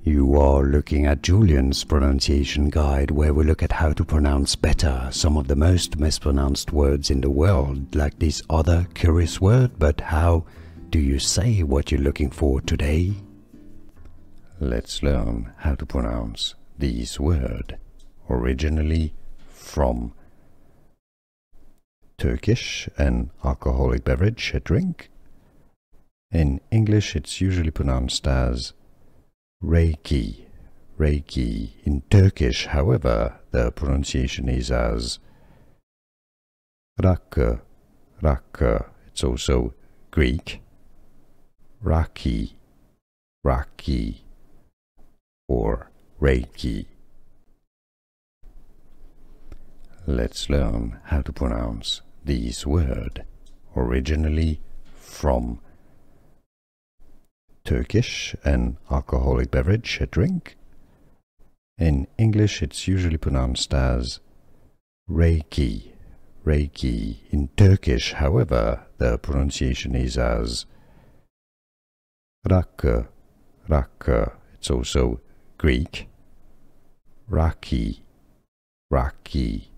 You are looking at Julian's pronunciation guide, where we look at how to pronounce better some of the most mispronounced words in the world, like this other curious word. But how do you say what you're looking for today? Let's learn how to pronounce this word, originally from Turkish, an alcoholic beverage, a drink. In English it's usually pronounced as Raki. Raki. In Turkish, however, the pronunciation is as Rakı. Rakı. It's also Greek. Raki. Raki. Or Raki. Let's learn how to pronounce this word, originally from Turkish, an alcoholic beverage, a drink. In English it's usually pronounced as Raki. Raki. In Turkish, however, the pronunciation is as Rakı. Rakı. It's also Greek. Raki. Raki.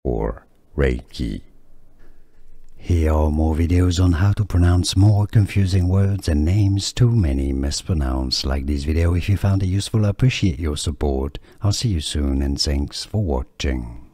Or Raki. Here are more videos on how to pronounce more confusing words and names too many mispronounced. Like this video if you found it useful. I appreciate your support. I'll see you soon and thanks for watching.